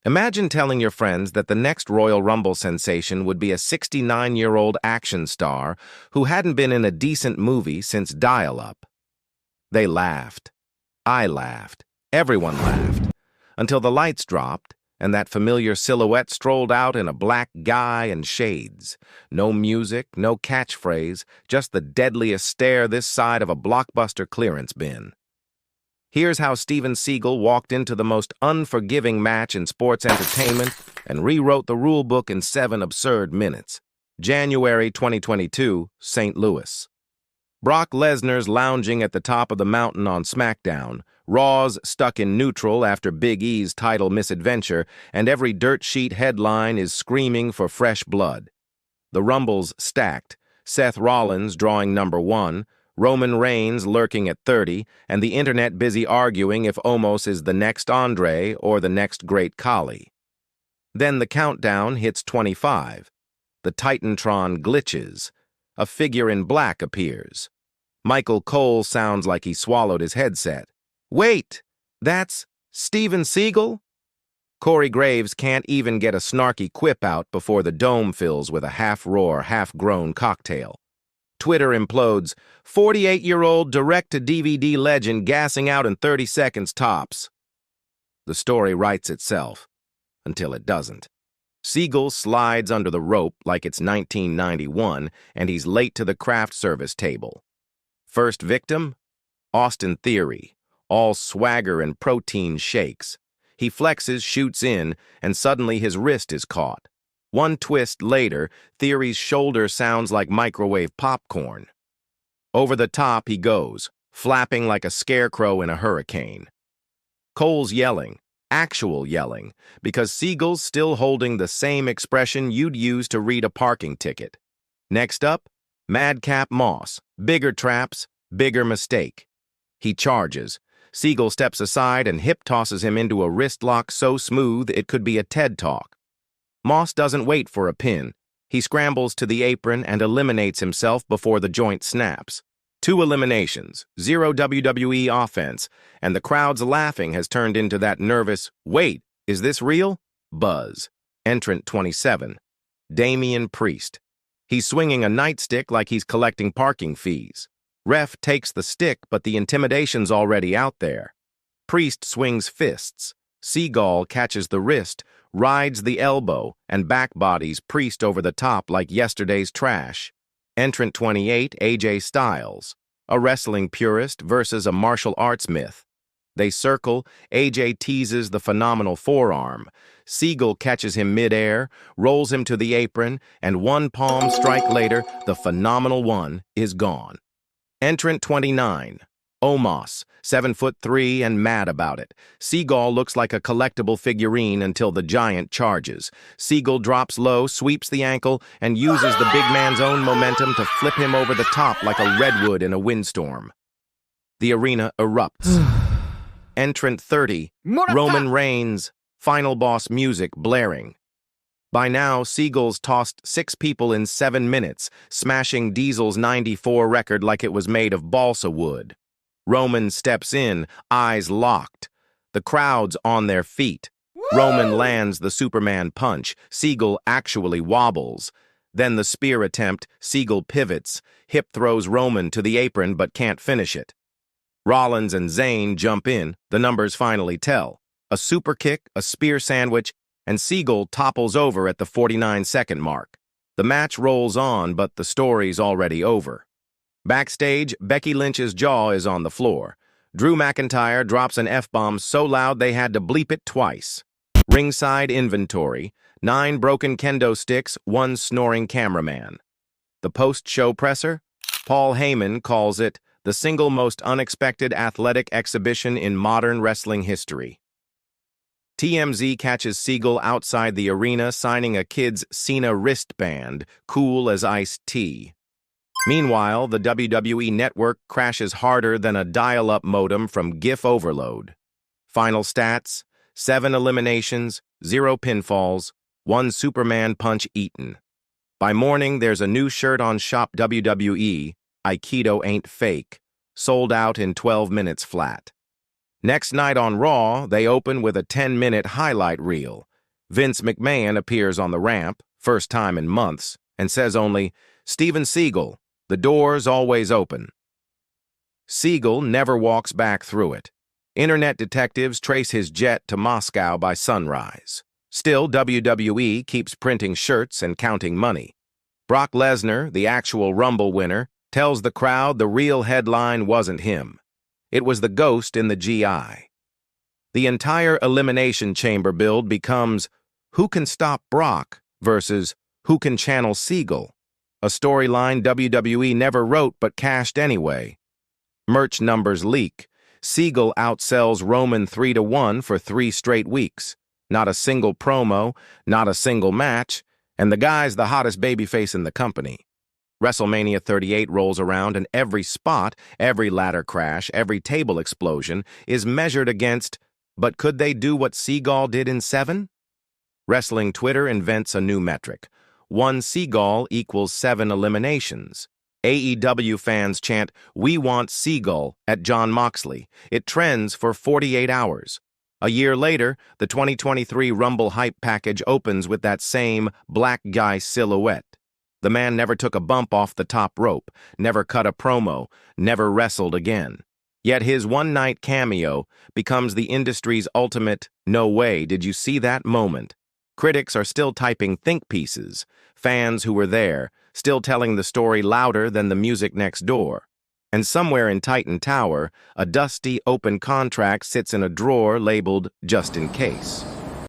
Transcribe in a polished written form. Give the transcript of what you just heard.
Imagine telling your friends that the next Royal Rumble sensation would be a 69-year-old action star who hadn't been in a decent movie since Dial-Up. They laughed. I laughed. Everyone laughed. Until the lights dropped, and that familiar silhouette strolled out in a black guy and shades. No music, no catchphrase, just the deadliest stare this side of a blockbuster clearance bin. Here's how Steven Seagal walked into the most unforgiving match in sports entertainment and rewrote the rule book in 7 absurd minutes. January 2022, St. Louis. Brock Lesnar's lounging at the top of the mountain on SmackDown, Raw's stuck in neutral after Big E's title misadventure, and every dirt sheet headline is screaming for fresh blood. The Rumble's stacked, Seth Rollins drawing number 1, Roman Reigns lurking at 30, and the internet busy arguing if Omos is the next Andre or the next Great Khali. Then the countdown hits 25. The Titantron glitches. A figure in black appears. Michael Cole sounds like he swallowed his headset. Wait, that's Steven Seagal? Corey Graves can't even get a snarky quip out before the dome fills with a half-roar, half-grown cocktail. Twitter implodes, 48-year-old direct-to-DVD legend gassing out in 30 seconds tops. The story writes itself, until it doesn't. Seagal slides under the rope like it's 1991, and he's late to the craft service table. First victim? Austin Theory, all swagger and protein shakes. He flexes, shoots in, and suddenly his wrist is caught. One twist later, Theory's shoulder sounds like microwave popcorn. Over the top he goes, flapping like a scarecrow in a hurricane. Cole's yelling, actual yelling, because Seagal's still holding the same expression you'd use to read a parking ticket. Next up, Madcap Moss, bigger traps, bigger mistake. He charges. Seagal steps aside and hip-tosses him into a wrist lock so smooth it could be a TED Talk. Moss doesn't wait for a pin. He scrambles to the apron and eliminates himself before the joint snaps. 2 eliminations, 0 WWE offense, and the crowd's laughing has turned into that nervous, "Wait, is this real?" buzz. Entrant 27. Damian Priest. He's swinging a nightstick like he's collecting parking fees. Ref takes the stick, but the intimidation's already out there. Priest swings fists. Seagal catches the wrist, rides the elbow, and backbodies Priest over the top like yesterday's trash. Entrant 28, AJ Styles. A wrestling purist versus a martial arts myth. They circle, AJ teases the phenomenal forearm. Seagal catches him mid-air, rolls him to the apron, and one palm strike later, the phenomenal one is gone. Entrant 29. Omos, 7'3" and mad about it. Seagal looks like a collectible figurine until the giant charges. Seagal drops low, sweeps the ankle, and uses the big man's own momentum to flip him over the top like a redwood in a windstorm. The arena erupts. Entrant 30. Roman Reigns, final boss music blaring. By now, Seagal's tossed 6 people in 7 minutes, smashing Diesel's '94 record like it was made of balsa wood. Roman steps in, eyes locked. The crowd's on their feet. Roman lands the Superman punch. Seagal actually wobbles. Then the spear attempt, Seagal pivots, hip throws Roman to the apron but can't finish it. Rollins and Zayn jump in, the numbers finally tell. A super kick, a spear sandwich, and Seagal topples over at the 49-second mark. The match rolls on, but the story's already over. Backstage, Becky Lynch's jaw is on the floor. Drew McIntyre drops an F-bomb so loud they had to bleep it twice. Ringside inventory, 9 broken kendo sticks, 1 snoring cameraman. The post-show presser? Paul Heyman calls it the single most unexpected athletic exhibition in modern wrestling history. TMZ catches Seagal outside the arena signing a kid's Cena wristband, cool as iced tea. Meanwhile, the WWE network crashes harder than a dial-up modem from GIF overload. Final stats, 7 eliminations, 0 pinfalls, 1 Superman punch eaten. By morning, there's a new shirt on Shop WWE, Aikido Ain't Fake, sold out in 12 minutes flat. Next night on Raw, they open with a 10-minute highlight reel. Vince McMahon appears on the ramp, first time in months, and says only, "Steven Seagal, the door's always open." Seagal never walks back through it. Internet detectives trace his jet to Moscow by sunrise. Still, WWE keeps printing shirts and counting money. Brock Lesnar, the actual Rumble winner, tells the crowd the real headline wasn't him. It was the ghost in the GI. The entire Elimination Chamber build becomes who can stop Brock versus who can channel Seagal, a storyline WWE never wrote but cashed anyway. Merch numbers leak. Seagal outsells Roman 3-1 for 3 straight weeks. Not a single promo, not a single match, and the guy's the hottest babyface in the company. WrestleMania 38 rolls around and every spot, every ladder crash, every table explosion is measured against, but could they do what Seagal did in 7? Wrestling Twitter invents a new metric. 1 Seagal equals 7 eliminations. AEW fans chant, "We want Seagal" at Jon Moxley. It trends for 48 hours. A year later, the 2023 Rumble hype package opens with that same black guy silhouette. The man never took a bump off the top rope, never cut a promo, never wrestled again. Yet his one-night cameo becomes the industry's ultimate, "No way, did you see that" moment. Critics are still typing think pieces, fans who were there, still telling the story louder than the music next door. And somewhere in Titan Tower, a dusty, open contract sits in a drawer labeled "just in case."